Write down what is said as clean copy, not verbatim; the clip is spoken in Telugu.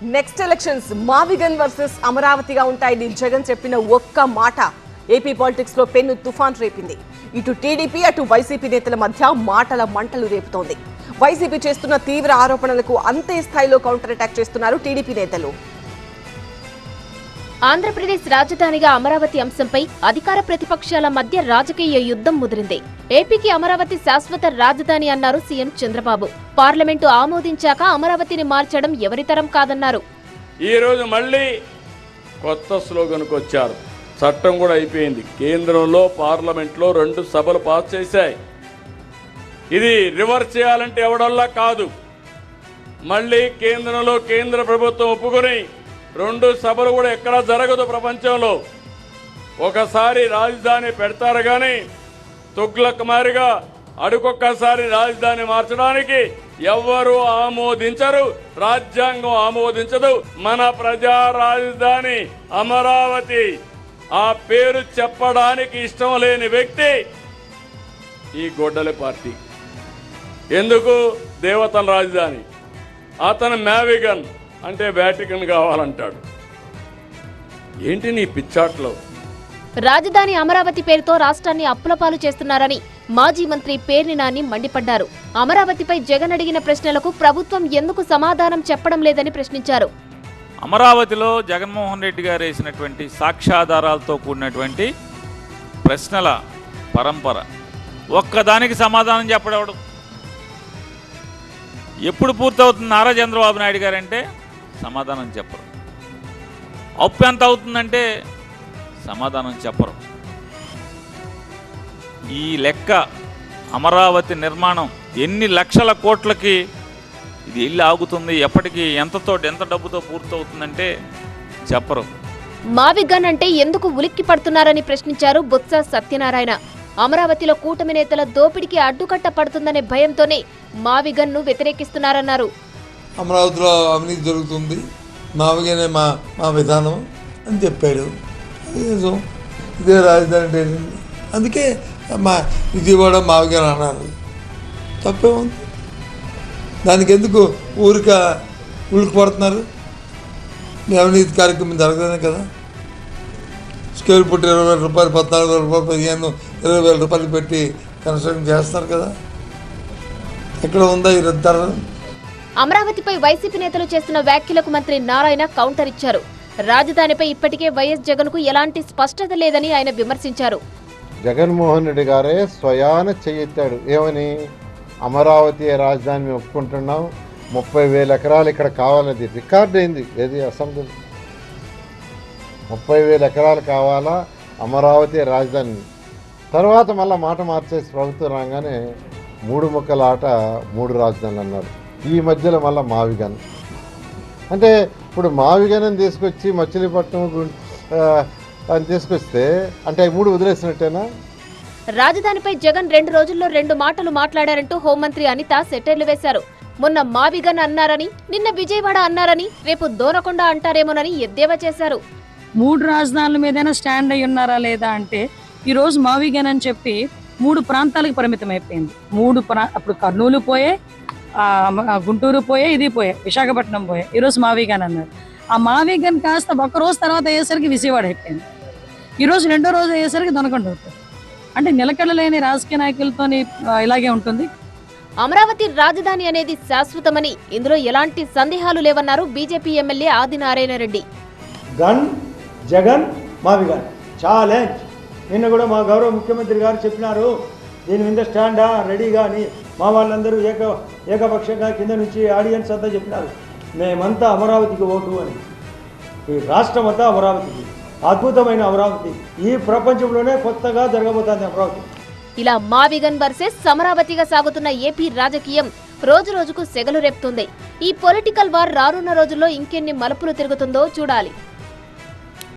నెక్స్ట్ ఎలక్షన్స్ మావిగన్ వర్సెస్ అమరావతిగా ఉంటాయని జగన్ చెప్పిన ఒక్క మాట ఏపీ పాలిటిక్స్ లో పెను తుఫాన్ రేపింది. ఇటు టీడీపీ అటు వైసీపీ నేతల మధ్య మాటల మంటలు రేపుతోంది. వైసీపీ చేస్తున్న తీవ్ర ఆరోపణలకు అంతే స్థాయిలో కౌంటర్ అటాక్ చేస్తున్నారు టీడీపీ నేతలు. ఆంధ్రప్రదేశ్ రాజధానిగా అమరావతి అంశంపై అధికార ప్రతిపక్షాల మధ్య రాజకీయ యుద్ధం ముదిరింది. ఏపీకి అమరావతి శాశ్వత రాజధాని అన్నారు సీఎం చంద్రబాబు. పార్లమెంటు ఆమోదించాక అమరావతిని మార్చడం ఎవరితరం కాదన్నారు. ఈ రోజు మళ్ళీ కొత్త స్లోగన్కు వచ్చారు. చట్టం కూడా అయిపోయింది. కేంద్రంలో పార్లమెంట్లో 2 సభలు పాస్ చేశాయి. ఇది రివర్స్ చేయాలంటే ఎవడల్లా కాదు. మళ్ళీ కేంద్రంలో కేంద్ర ప్రభుత్వం ఒప్పుకొని 2 సభలు కూడా ఎక్కడా జరగదు ప్రపంచంలో. ఒకసారి రాజధాని పెడతారు కానీ తుగ్లక్ మారిగా అడుకొక్కసారి రాజధాని మార్చడానికి ఎవ్వరూ ఆమోదించరు. రాజ్యాంగం ఆమోదించదు. మన ప్రజా రాజధాని అమరావతి. ఆ పేరు చెప్పడానికి ఇష్టం లేని వ్యక్తి ఈ గొడ్డలి పార్టీ. ఎందుకు? దేవతల రాజధాని. అతను మ్యావిగన్ అంటే వ్యాటికన్ కావాలంటాడు. ఏంటి నీ పిచ్చాట్లో? రాజధాని అమరావతి పేరుతో రాష్ట్రాన్ని అప్పులపాలు చేస్తున్నారని మాజీ మంత్రి పేర్ని నాని మండిపడ్డారు. అమరావతిపై జగన్ అడిగిన ప్రశ్నలకు ప్రభుత్వం ఎందుకు సమాధానం చెప్పడం లేదని ప్రశ్నించారు. అమరావతిలో జగన్మోహన్ రెడ్డి గారు వేసినటువంటి సాక్ష్యాధారాలతో కూడినటువంటి ప్రశ్నల పరంపర, ఒక్కదానికి సమాధానం చెప్పడవడు. ఎప్పుడు పూర్తవుతుంది నారా చంద్రబాబు నాయుడు గారంటే సమాధానం చెప్పరు. అప్పు ఎంత అవుతుందంటే సమాధానం చెప్పరు. ఈ లెక్క అమరావతి నిర్మాణం ఎన్ని లక్షల కోట్లకి ఇది ఇల్లు ఆగుతుంది, ఎప్పటికీ ఎంత డబ్బుతో పూర్తవుతుందంటే చెప్పరు. మావిగన్ అంటే ఎందుకు ఉలిక్కి పడుతున్నారని ప్రశ్నించారు బొత్స సత్యనారాయణ. అమరావతిలో కూటమి నేతల దోపిడికి అడ్డుకట్ట పడుతుందనే భయంతోనే మావిగన్ ను వ్యతిరేకిస్తున్నారన్నారు. అమరావతిలో అవినీతి జరుగుతుంది, మావిగనే మా విధానం అని చెప్పాడు. ఇదే రాజధాని అంటే అందుకే మా విజయవాడ మావిగన్ అన్నారు. తప్పే ఉంది. దానికి ఎందుకు ఊరిక ఉలికి పడుతున్నారు? మీ అవినీతి కార్యక్రమం జరగదనే కదా. స్కేల్ పుట్టి 20,000 రూపాయలు, 14,000 రూపాయలు, 15,000, 20,000 రూపాయలు పెట్టి కన్స్ట్రక్షన్ చేస్తున్నారు కదా. ఎక్కడ ఉందా ఈ ధర? అమరావతిపై వైసీపీ నేతలు చేస్తున్న వ్యాఖ్యలకు మంత్రి నారాయణ కౌంటర్ ఇచ్చారు. రాజధానిపై ఇప్పటికే వైఎస్ జగన్ కు ఎలాంటి స్పష్టత లేదని ఆయన విమర్శించారు. జగన్మోహన్ రెడ్డి గారే స్వయాన చెయ్యెత్తాడు. ఏమని? అమరావతి రాజధాని మేము ఒప్పుకుంటున్నాం, 30,000 ఎకరాలు ఇక్కడ కావాలది రికార్డ్ అయింది. ఏది అసెంబ్లీ 30,000 ఎకరాలు కావాలా అమరావతి రాజధాని. తర్వాత మళ్ళీ మాట మార్చేసి ప్రభుత్వం రాగానే 3 ముక్కల ఆట 3 రాజధానులు అన్నారు. ఈ మధ్యలో మళ్ళీ మావిగన్ అంటే ఇప్పుడు మావిగన్ తీసుకొచ్చి మచిలీపట్నం అని తీసుకొస్తే అంటే 3 వదిలేసినట్టేనా? రాజధానిపై జగన్ 2 రోజుల్లో 2 మాటలు మాట్లాడారంటూ హోంమంత్రి అనిత సెటైర్లు వేశారు. మొన్న మావిగన్ అన్నారని, నిన్న విజయవాడ అన్నారని, రేపు దోనకొండ అంటారేమోనని ఎద్దేవా చేశారు. 3 రాజధానుల మీదైనా స్టాండ్ అయి ఉన్నారా లేదా అంటే ఈ రోజు మావిగన్ అని చెప్పి 3 ప్రాంతాలకు పరిమితం అయిపోయింది. అప్పుడు కర్నూలు పోయే, గుంటూరు పోయే, ఇది పోయే, విశాఖపట్నం పోయే, ఈరోజు మావిగన్ అన్నారు. ఆ మావిగన్ కాస్త ఒక రోజు తర్వాత అయ్యేసరికి విజయవాడ అయిపోయింది. ఈరోజు 2వ రోజు అయ్యేసరికి దొనకొండ అవుతుంది. అంటే నిలకడలేని రాజకీయ నాయకులతో ఇలాగే ఉంటుంది. అమరావతి రాజధాని అనేది శాశ్వతమని, ఇందులో ఎలాంటి సందేహాలు లేవన్నారు BJP MLA Adinarayana Reddy. Gun Jagan మావిగన్ ఛాలెంజ్. నిన్న కూడా మా గౌరవ ముఖ్యమంత్రి గారు చెప్పినారు, దీని మీద స్టాండా రెడీగా అని. మా వాళ్ళందరూ ఏకపక్షంగా కింద నుంచి ఆడియన్స్ అంతా చెప్పినారు, మేమంతా అమరావతికి ఓటు అని. ఈ రాష్ట్రం అంతా అమరావతికి, అద్భుతమైన అమరావతి. ఈ ప్రపంచంలోనే కొత్తగా జరగబోతోంది అమరావతి. ఇలా మావిగన్ వర్సెస్ అమరావతిగా సాగుతున్న ఏపీ రాజకీయం రోజు రోజుకు సెగలు రేపుతుంది. ఈ పొలిటికల్ వార్ రానున్న రోజుల్లో ఇంకెన్ని మలుపులు తిరుగుతుందో చూడాలి.